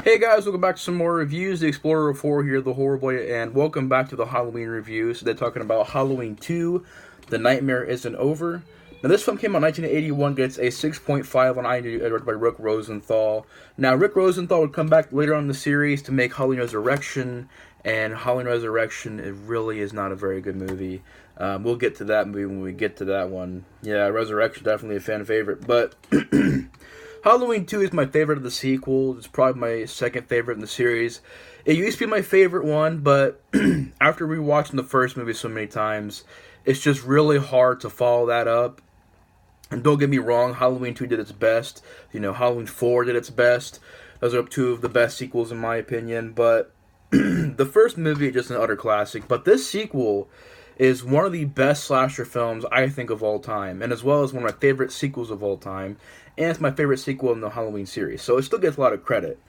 Hey guys, welcome back to some more reviews. The Explorer 4 here, the Horror Boy, and welcome back to the Halloween reviews. They're talking about Halloween 2, The Nightmare Isn't Over. Now, this film came out in 1981, gets a 6.5 on IMDb, directed by Rick Rosenthal. Now, Rick Rosenthal would come back later on in the series to make Halloween Resurrection, and Halloween Resurrection, it really is not a very good movie. We'll get to that movie when we get to that one. Yeah, Resurrection, definitely a fan favorite, but... Halloween 2 is my favorite of the sequel. It's probably my second favorite in the series. It used to be my favorite one, but after rewatching the first movie so many times, it's just really hard to follow that up. And don't get me wrong, Halloween 2 did its best. Halloween 4 did its best. Those are two of the best sequels in my opinion, but the first movie is just an utter classic. But this sequel is one of the best slasher films I think of all time, and as well as one of my favorite sequels of all time, and it's my favorite sequel in the Halloween series, so it still gets a lot of credit.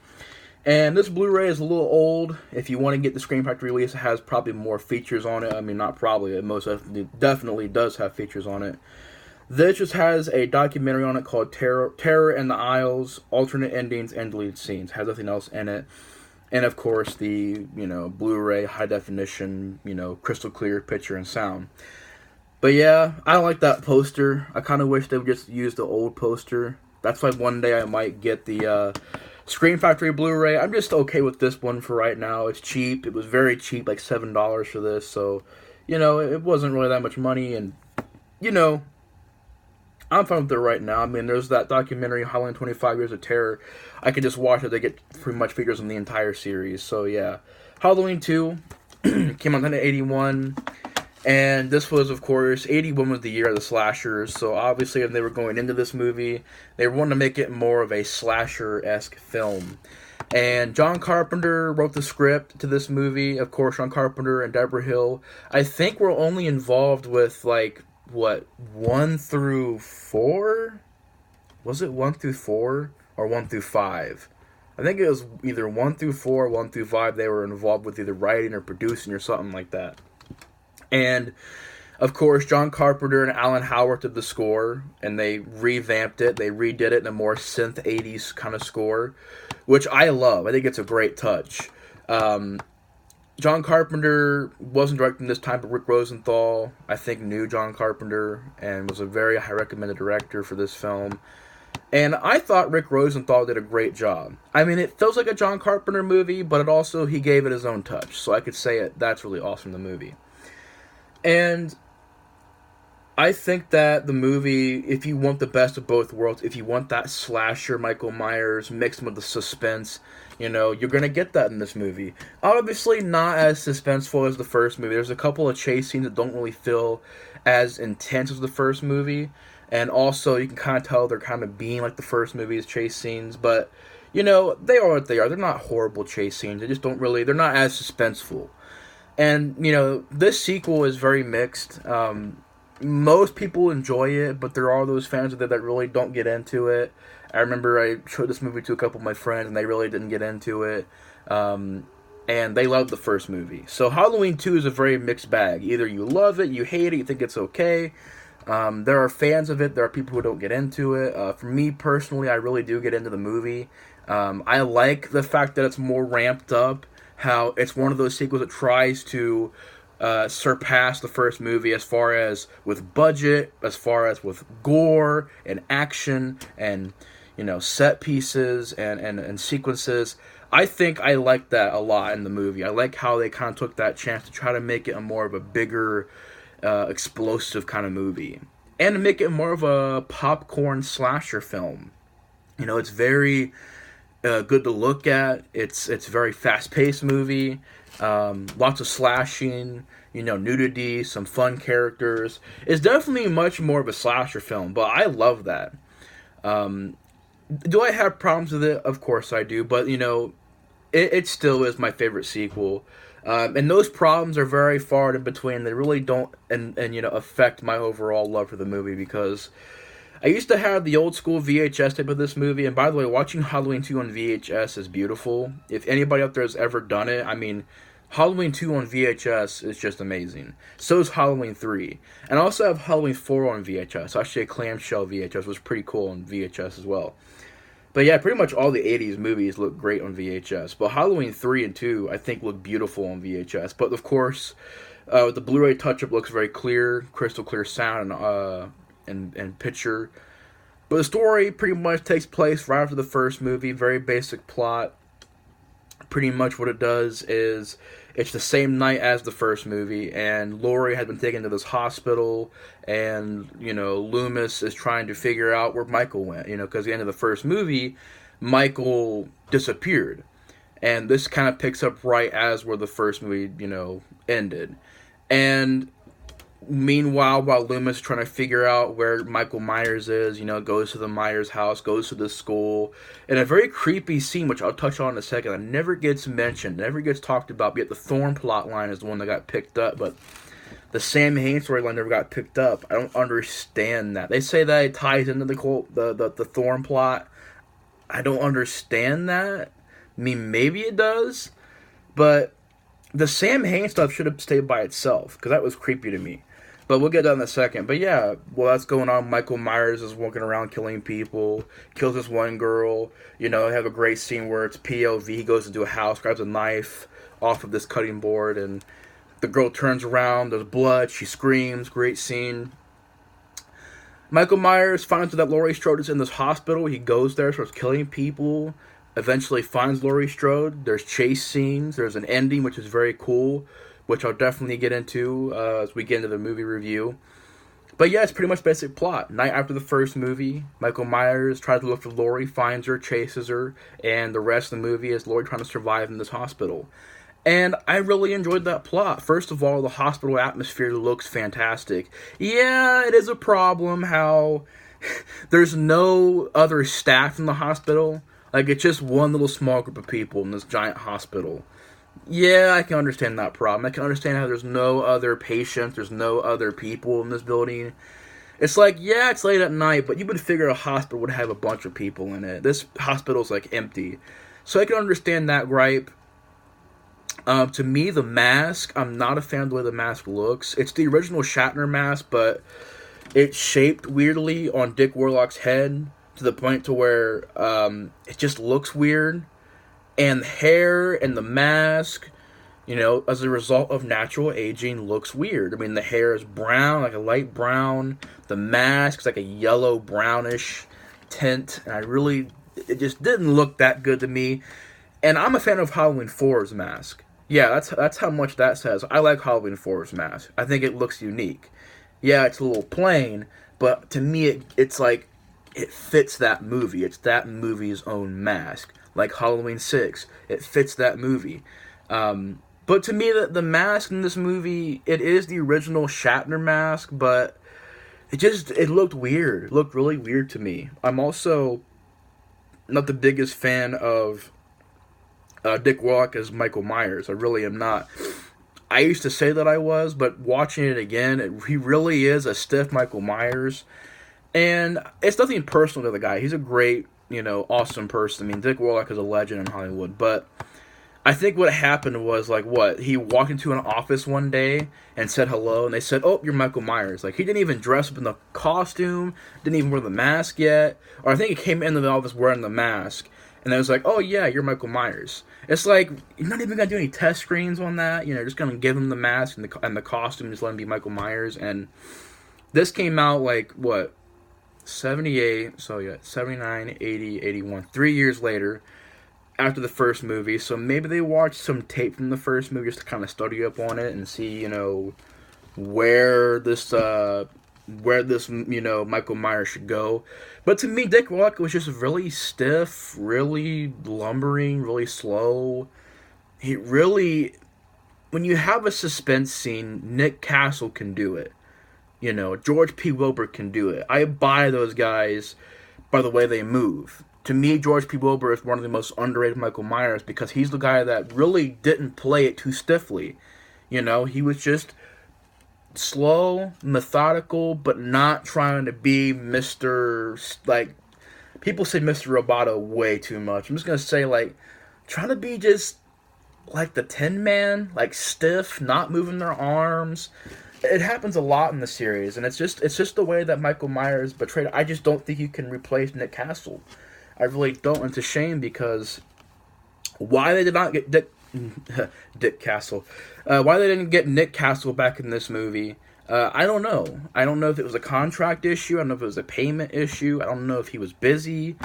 And this Blu-ray is a little old. If you want to get the Scream Factory release, it has probably more features on it. I mean, not probably, it most definitely does have features on it. This just has a documentary on it called Terror in the Aisles, alternate endings, and deleted scenes. It has nothing else in it. And of course, the, Blu-ray, high definition, crystal clear picture and sound. But yeah, I don't like that poster. I kind of wish they would just use the old poster. That's why one day I might get the Scream Factory Blu-ray. I'm just okay with this one for right now. It's cheap. It was very cheap, like $7 for this. So, it wasn't really that much money. And, I'm fine with it right now. I mean, there's that documentary, Halloween 25 Years of Terror. I could just watch it. They get pretty much features on the entire series. So, yeah. Halloween 2 came out in 1981. And this was, of course, 81 was the year of the slashers. So, obviously, when they were going into this movie, they wanted to make it more of a slasher-esque film. And John Carpenter wrote the script to this movie. Of course, John Carpenter and Deborah Hill, I think, were only involved with, 1 through 4? Was it 1 through 4 or 1 through 5? I think it was either 1 through 4 or 1 through 5 they were involved with, either writing or producing or something like that. And, of course, John Carpenter and Alan Howarth did the score, and they revamped it. They redid it in a more synth 80s kind of score, which I love. I think it's a great touch. John Carpenter wasn't directing this time, but Rick Rosenthal, I think, knew John Carpenter and was a very high recommended director for this film. And I thought Rick Rosenthal did a great job. I mean, it feels like a John Carpenter movie, but he gave it his own touch. So I could say that's really awesome, the movie. And I think that the movie, if you want the best of both worlds, if you want that slasher Michael Myers mixed with the suspense, you're going to get that in this movie. Obviously not as suspenseful as the first movie. There's a couple of chase scenes that don't really feel as intense as the first movie. And also, you can kind of tell they're kind of being like the first movie's chase scenes. But, they are what they are. They're not horrible chase scenes. They just they're not as suspenseful. And, this sequel is very mixed. Most people enjoy it, but there are those fans of it that really don't get into it. I remember I showed this movie to a couple of my friends, and they really didn't get into it. And they loved the first movie. So Halloween 2 is a very mixed bag. Either you love it, you hate it, you think it's okay. There are fans of it. There are people who don't get into it. For me, personally, I really do get into the movie. I like the fact that it's more ramped up. How it's one of those sequels that tries to surpass the first movie as far as with budget, as far as with gore and action and set pieces and sequences. I think I like that a lot in the movie. I like how they kind of took that chance to try to make it a more of a bigger, explosive kind of movie, and to make it more of a popcorn slasher film. It's very good to look at. It's a very fast-paced movie. Lots of slashing, nudity, some fun characters. It's definitely much more of a slasher film, but I love that. Do I have problems with it? Of course I do, but it still is my favorite sequel. And those problems are very far in between. They really don't affect my overall love for the movie, because I used to have the old school VHS tape of this movie, and by the way, watching Halloween 2 on VHS is beautiful. If anybody out there has ever done it, I mean, Halloween 2 on VHS is just amazing. So is Halloween 3. And I also have Halloween 4 on VHS. Actually, a clamshell VHS was pretty cool on VHS as well. But yeah, pretty much all the 80s movies look great on VHS. But Halloween 3 and 2, I think, look beautiful on VHS. But of course, the Blu-ray touch-up looks very clear, crystal clear sound and picture. But the story pretty much takes place right after the first movie. Very basic plot. Pretty much what it does is it's the same night as the first movie, and Laurie has been taken to this hospital, and, you know, Loomis is trying to figure out where Michael went, you know, because at the end of the first movie, Michael disappeared. And this kind of picks up right as where the first movie, you know, ended. And meanwhile, while Loomis is trying to figure out where Michael Myers is, you know, goes to the Myers house, goes to the school, in a very creepy scene, which I'll touch on in a second, that never gets mentioned, never gets talked about, yet the Thorn plot line is the one that got picked up, but the Sam Hain storyline never got picked up. I don't understand that. They say that it ties into the Thorn plot. I don't understand that. I mean, maybe it does, but the Sam Hain stuff should have stayed by itself, because that was creepy to me. But we'll get to that in a second. But yeah, well, that's going on. Michael Myers is walking around killing people, kills this one girl. You know, have a great scene where it's POV. He goes into a house, grabs a knife off of this cutting board, and the girl turns around. There's blood. She screams. Great scene. Michael Myers finds that Laurie Strode is in this hospital. He goes there, starts killing people. Eventually finds Laurie Strode. There's chase scenes. There's an ending, which is very cool, which I'll definitely get into as we get into the movie review. But yeah, it's pretty much basic plot. Night after the first movie, Michael Myers tries to look for Laurie, finds her, chases her, and the rest of the movie is Laurie trying to survive in this hospital. And I really enjoyed that plot. First of all, the hospital atmosphere looks fantastic. Yeah, it is a problem how there's no other staff in the hospital. Like, it's just one little small group of people in this giant hospital. Yeah, I can understand that problem. I can understand how there's no other patients, there's no other people in this building. It's like, yeah, it's late at night, but you would figure a hospital would have a bunch of people in it. This hospital's, like, empty. So I can understand that gripe. To me, the mask, I'm not a fan of the way the mask looks. It's the original Shatner mask, but it's shaped weirdly on Dick Warlock's head to the point to where it just looks weird. And the hair and the mask, you know, as a result of natural aging, looks weird. I mean, the hair is brown, like a light brown. The mask is like a yellow brownish tint. And it just didn't look that good to me. And I'm a fan of Halloween 4's mask. Yeah, that's how much that says. I like Halloween 4's mask. I think it looks unique. Yeah, it's a little plain, but to me, it's like, it fits that movie. It's that movie's own mask. Like Halloween 6, it fits that movie. But to me, the mask in this movie, it is the original Shatner mask, but it looked weird. It looked really weird to me. I'm also not the biggest fan of Dick Warlock as Michael Myers. I really am not. I used to say that I was, but watching it again, he really is a stiff Michael Myers. And it's nothing personal to the guy. He's a great, you know, awesome person. I mean, Dick Warlock is a legend in Hollywood, but I think what happened was, like, he walked into an office one day and said hello, and they said, oh, you're Michael Myers. Like, he didn't even dress up in the costume, didn't even wear the mask yet, or I think he came into the office wearing the mask, and they was like, oh, yeah, you're Michael Myers. It's like, you're not even going to do any test screens on that, you know, just going to give him the mask and the costume, just let him be Michael Myers, and this came out, like, 78, so yeah, 79, 80, 81, 3 years later, after the first movie, so maybe they watched some tape from the first movie just to kind of study up on it and see, you know, where this, you know, Michael Myers should go. But to me, Dick Warlock was just really stiff, really lumbering, really slow. When you have a suspense scene, Nick Castle can do it. You know, George P. Wilbur can do it. I buy those guys by the way they move. To me, George P. Wilbur is one of the most underrated Michael Myers because he's the guy that really didn't play it too stiffly. You know, he was just slow, methodical, but not trying to be Mr. Like, people say Mr. Roboto way too much. I'm just going to say, like, trying to be just like the Tin Man, like stiff, not moving their arms. It happens a lot in the series, and it's just the way that Michael Myers portrayed. I just don't think you can replace Nick Castle. I really don't. It's a shame because why they did not get Dick Castle, why they didn't get Nick Castle back in this movie, I don't know. I don't know if it was a contract issue. I don't know if it was a payment issue. I don't know if he was busy.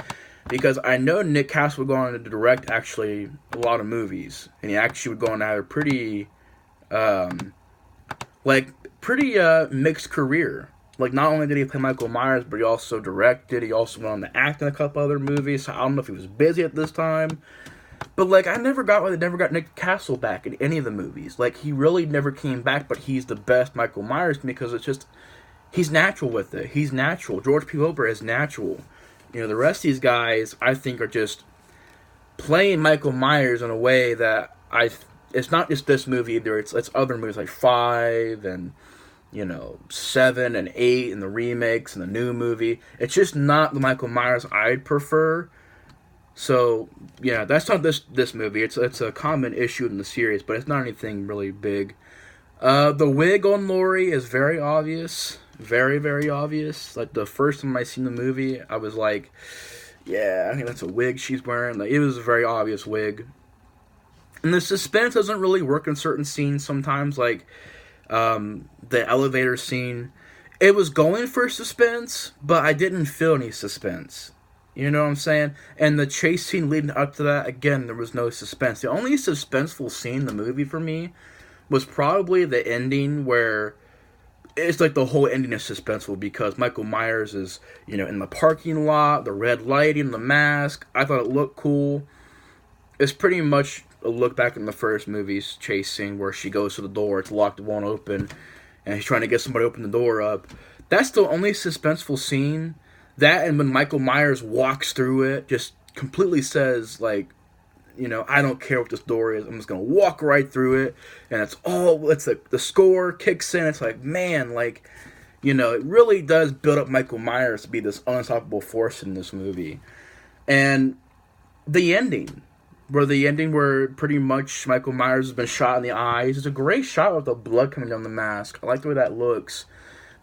Because I know Nick Castle would go on to direct, actually, a lot of movies. And he actually would go on to have a pretty, mixed career. Like, not only did he play Michael Myers, but he also directed. He also went on to act in a couple other movies. So I don't know if he was busy at this time. But, like, I never got why they never got Nick Castle back in any of the movies. Like, he really never came back, but he's the best Michael Myers because it's just, he's natural with it. He's natural. George P. Wilbur is natural. You know, the rest of these guys, I think, are just playing Michael Myers in a way that it's not just this movie either. It's other movies like 5 and, 7 and 8 and the remakes and the new movie. It's just not the Michael Myers I'd prefer. So, yeah, that's not this movie. It's a common issue in the series, but it's not anything really big. The wig on Laurie is very obvious. Very, very obvious. Like, the first time I seen the movie, I was like, yeah, I think that's a wig she's wearing. Like, it was a very obvious wig. And the suspense doesn't really work in certain scenes sometimes, like the elevator scene. It was going for suspense, but I didn't feel any suspense. You know what I'm saying? And the chase scene leading up to that, again, there was no suspense. The only suspenseful scene in the movie for me was probably the ending where it's like the whole ending is suspenseful because Michael Myers is, in the parking lot, the red lighting, the mask. I thought it looked cool. It's pretty much a look back in the first movie's chase scene where she goes to the door, it's locked, it won't open, and he's trying to get somebody to open the door up. That's the only suspenseful scene. That and when Michael Myers walks through it, just completely says, like, I don't care what this door is. I'm just going to walk right through it. And it's the score kicks in. It's like, man, like, it really does build up Michael Myers to be this unstoppable force in this movie. And the ending where pretty much Michael Myers has been shot in the eyes, is a great shot with the blood coming down the mask. I like the way that looks.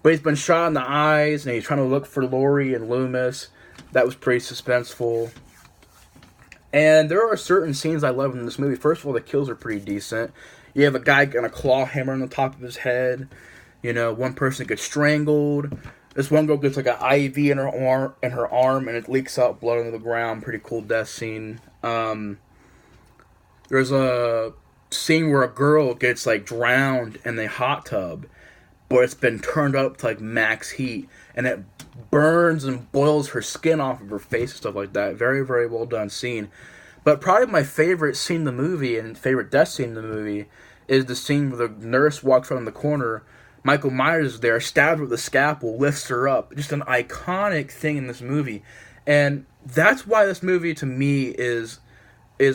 But he's been shot in the eyes, and he's trying to look for Laurie and Loomis. That was pretty suspenseful. And there are certain scenes I love in this movie. First of all, the kills are pretty decent. You have a guy getting a claw hammer on the top of his head. One person gets strangled. This one girl gets like an IV in her arm, and it leaks out blood on the ground. Pretty cool death scene. There's a scene where a girl gets like drowned in the hot tub, but it's been turned up to like max heat, and it burns and boils her skin off of her face and stuff like that. Very, very well done scene. But probably my favorite scene in the movie and favorite death scene in the movie is the scene where the nurse walks around the corner. Michael Myers is there, stabbed with a scalpel, lifts her up. Just an iconic thing in this movie. And that's why this movie, to me, is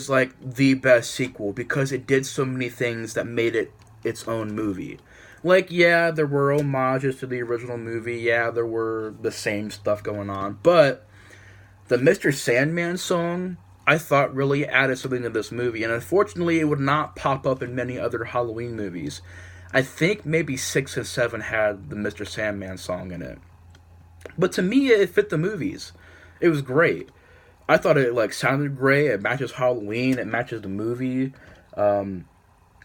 like the best sequel, because it did so many things that made it its own movie. Like, yeah, there were homages to the original movie. Yeah, there were the same stuff going on. But the Mr. Sandman song, I thought, really added something to this movie. And unfortunately, it would not pop up in many other Halloween movies. I think maybe 6 and 7 had the Mr. Sandman song in it. But to me, it fit the movies. It was great. I thought it, sounded great. It matches Halloween. It matches the movie.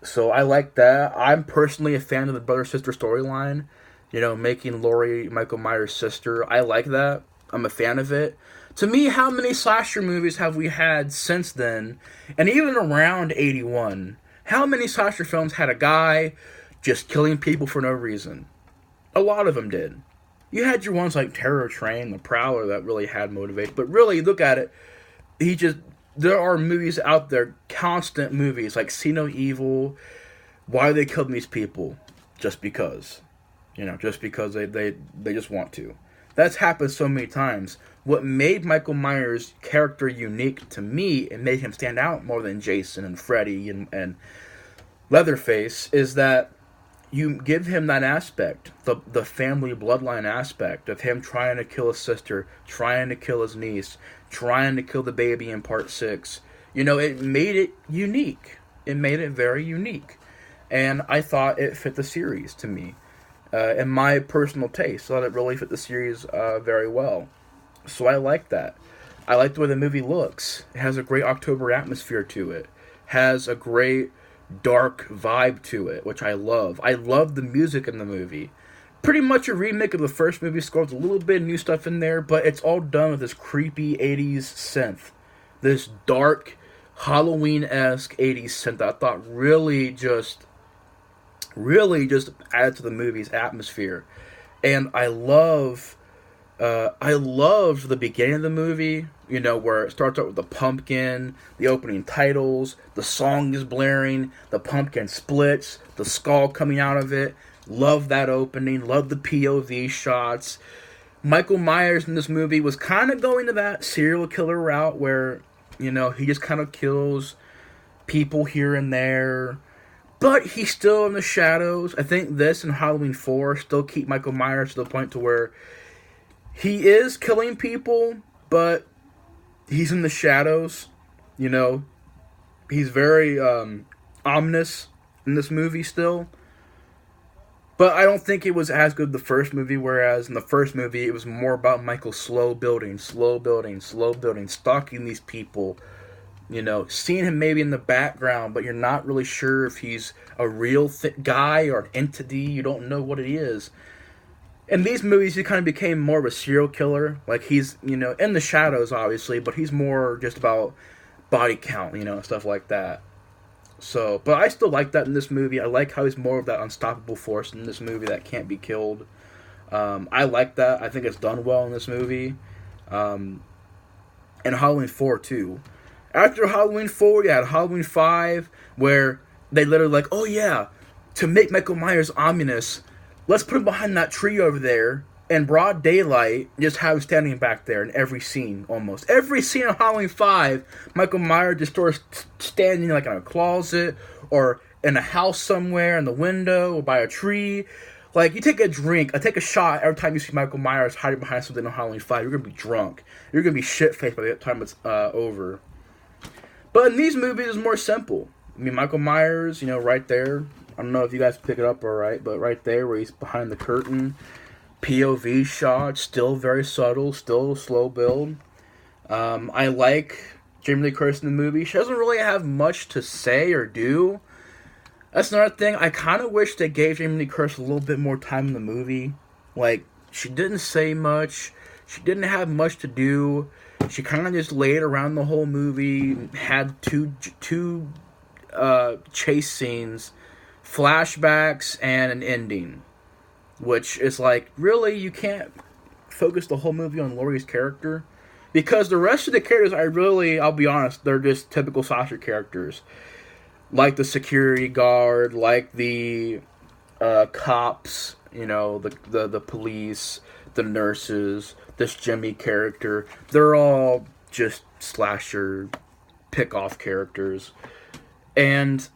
So I like that. I'm personally a fan of the brother-sister storyline. Making Laurie Michael Myers' sister. I like that. I'm a fan of it. To me, how many slasher movies have we had since then? And even around 81, how many slasher films had a guy just killing people for no reason? A lot of them did. You had your ones like Terror Train, The Prowler, that really had motivation. But really, look at it. There are movies out there, constant movies, like See No Evil. Why are they killing these people? Just because. Just because they just want to. That's happened so many times. What made Michael Myers' character unique to me and made him stand out more than Jason and Freddy and Leatherface is that you give him that aspect, the family bloodline aspect of him trying to kill his sister, trying to kill his niece, trying to kill the baby in part 6. It made it unique. It made it very unique. And I thought it fit the series to me. In my personal taste, I thought it really fit the series very well. So I like that. I like the way the movie looks. It has a great October atmosphere to it. Has a great dark vibe to it, which I love. I love the music in the movie. Pretty much a remake of the first movie score with a little bit of new stuff in there, but it's all done with this creepy 80s synth. This dark, Halloween-esque 80s synth that I thought really just added to the movie's atmosphere. And I loved the beginning of the movie, where it starts out with the pumpkin, the opening titles, the song is blaring, the pumpkin splits, the skull coming out of it. Love that opening, love the POV shots. Michael Myers in this movie was kind of going to that serial killer route where, he just kind of kills people here and there. But he's still in the shadows. I think this and Halloween 4 still keep Michael Myers to the point to where he is killing people, but he's in the shadows. He's very ominous in this movie still. But I don't think it was as good the first movie, whereas in the first movie it was more about Michael slow building, stalking these people. Seeing him maybe in the background, but you're not really sure if he's a real guy or an entity. You don't know what it is. In these movies, he kind of became more of a serial killer. Like, he's, in the shadows, obviously, but he's more just about body count, stuff like that. So, but I still like that in this movie. I like how he's more of that unstoppable force in this movie that can't be killed. I like that. I think it's done well in this movie. And Halloween 4, too. After Halloween 4, you had Halloween 5, where they literally like, oh yeah, to make Michael Myers ominous, let's put him behind that tree over there in broad daylight, just have him standing back there in every scene, almost. Every scene of Halloween 5, Michael Myers just starts standing like in a closet, or in a house somewhere, in the window, or by a tree. Like, you take a drink, take a shot every time you see Michael Myers hiding behind something on Halloween 5, you're going to be drunk. You're going to be shit-faced by the time it's over. But in these movies, it's more simple. I mean, Michael Myers, right there. I don't know if you guys pick it up all right, but right there where he's behind the curtain. POV shot, still very subtle, still slow build. I like Jamie Lee Curtis in the movie. She doesn't really have much to say or do. That's another thing. I kind of wish they gave Jamie Lee Curtis a little bit more time in the movie. Like, she didn't say much. She didn't have much to do. She kind of just laid around the whole movie. Had two chase scenes, flashbacks, and an ending. Which is like, really, you can't focus the whole movie on Laurie's character. Because the rest of the characters, I'll be honest, they're just typical slasher characters. Like the security guard, like the cops, the police, the nurses, this Jimmy character. They're all just slasher pick-off characters. And,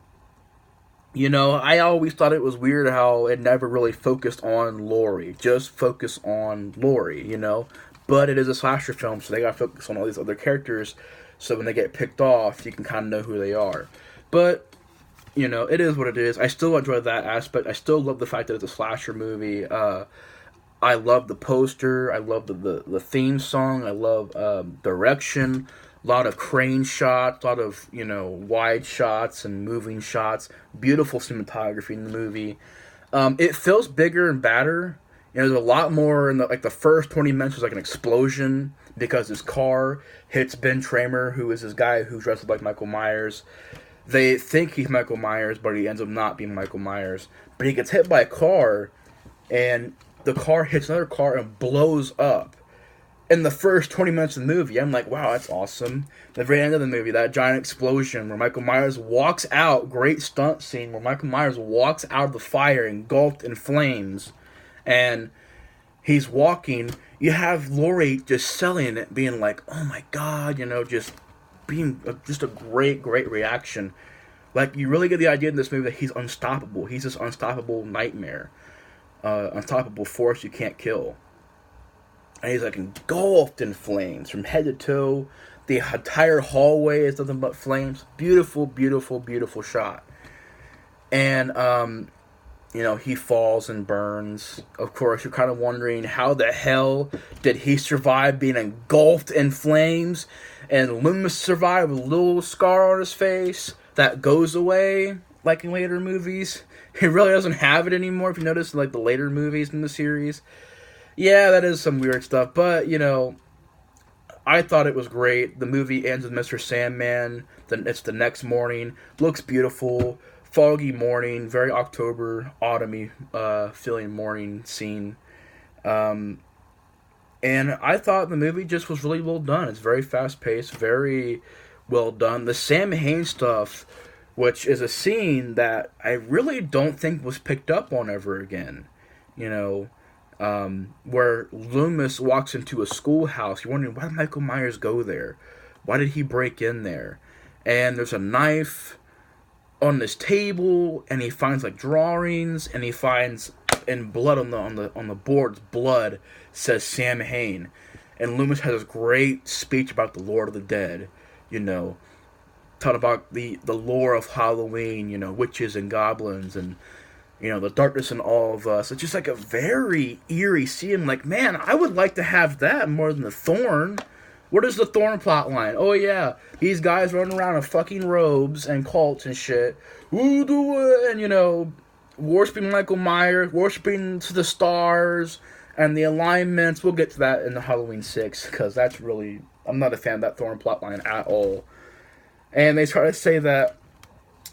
I always thought it was weird how it never really focused on Laurie. Just focus on Laurie, But it is a slasher film, so they gotta focus on all these other characters, so when they get picked off, you can kind of know who they are. But, it is what it is. I still enjoy that aspect. I still love the fact that it's a slasher movie. I love the poster. I love the theme song. I love direction. A lot of crane shots. A lot of, wide shots and moving shots. Beautiful cinematography in the movie. It feels bigger and badder. There's a lot more in the first 20 minutes was like an explosion because his car hits Ben Tramer, who is this guy who's dressed up like Michael Myers. They think he's Michael Myers, but he ends up not being Michael Myers. But he gets hit by a car, and the car hits another car and blows up. In the first 20 minutes of the movie, I'm like, wow, that's awesome. The very end of the movie, that giant explosion where Michael Myers walks out, great stunt scene where Michael Myers walks out of the fire engulfed in flames. And he's walking. You have Laurie just selling it, being like, "Oh my god," just being just a great reaction. Like, you really get the idea in this movie that he's unstoppable. He's this unstoppable nightmare, unstoppable force you can't kill. And he's like engulfed in flames from head to toe. The entire hallway is nothing but flames. Beautiful, beautiful, beautiful shot. And he falls and burns. Of course, you're kind of wondering how the hell did he survive being engulfed in flames, and Loomis survived with a little scar on his face that goes away, like in later movies. He really doesn't have it anymore, if you notice, in, like, the later movies in the series. Yeah, that is some weird stuff, but, I thought it was great. The movie ends with Mr. Sandman. It's the next morning. Looks beautiful. Foggy morning, very October, autumny feeling morning scene. And I thought the movie just was really well done. It's very fast paced, very well done. The Sam Hain stuff, which is a scene that I really don't think was picked up on ever again. Where Loomis walks into a schoolhouse. You're wondering, why did Michael Myers go there? Why did he break in there? And there's a knife on this table, and he finds like drawings, and he finds in blood on the boards, blood says Sam Hain, and Loomis has this great speech about the Lord of the Dead, talking about the lore of Halloween, witches and goblins, and the darkness in all of us. It's just like a very eerie scene. Like, man, I would like to have that more than the Thorn. What is the Thorn plot line? Oh, yeah, these guys running around in fucking robes and cults and shit. And, worshiping Michael Myers, worshiping to the stars, and the alignments. We'll get to that in the Halloween 6, because that's really... I'm not a fan of that Thorn plot line at all. And they try to say that,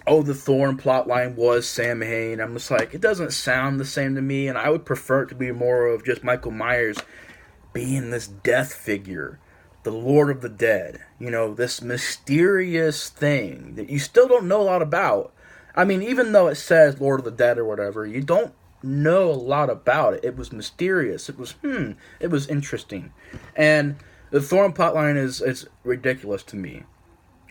the Thorn plot line was Sam Hain. I'm just like, it doesn't sound the same to me, and I would prefer it to be more of just Michael Myers being this death figure. The Lord of the Dead, this mysterious thing that you still don't know a lot about. I mean, even though it says Lord of the Dead or whatever, you don't know a lot about it. It was mysterious. It was interesting. And the Thorn plotline is ridiculous to me.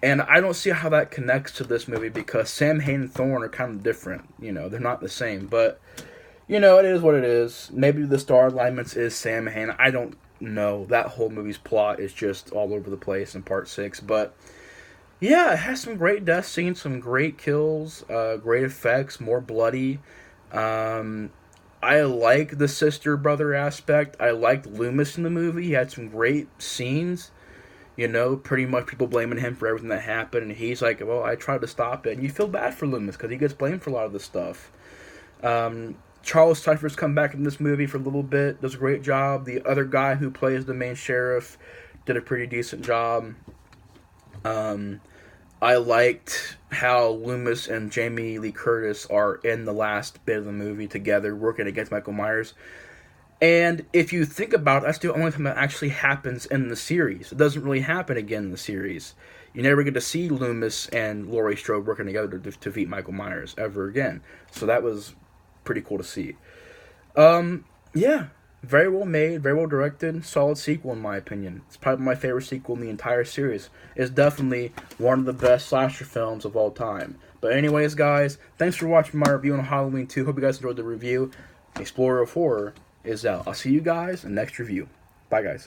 And I don't see how that connects to this movie, because Sam Hain and Thorn are kind of different. They're not the same. But, it is what it is. Maybe the star alignments is Sam Hain. I don't know. That whole movie's plot is just all over the place in part 6. But, yeah, it has some great death scenes, some great kills, great effects, more bloody. I like the sister-brother aspect. I liked Loomis in the movie. He had some great scenes. Pretty much people blaming him for everything that happened. And he's like, well, I tried to stop it. And you feel bad for Loomis, because he gets blamed for a lot of this stuff. Charles Cypher's come back in this movie for a little bit. Does a great job. The other guy who plays the main sheriff did a pretty decent job. I liked how Loomis and Jamie Lee Curtis are in the last bit of the movie together, working against Michael Myers. And if you think about it, that's the only time that actually happens in the series. It doesn't really happen again in the series. You never get to see Loomis and Laurie Strode working together to defeat Michael Myers ever again. So that was pretty cool to see. Yeah, very well made, very well directed, solid sequel in my opinion. It's probably my favorite sequel in the entire series. It's definitely one of the best slasher films of all time. But anyways, guys, thanks for watching my review on Halloween 2. Hope you guys enjoyed the review. Explorer of Horror is out. I'll see you guys in the next review. Bye, guys.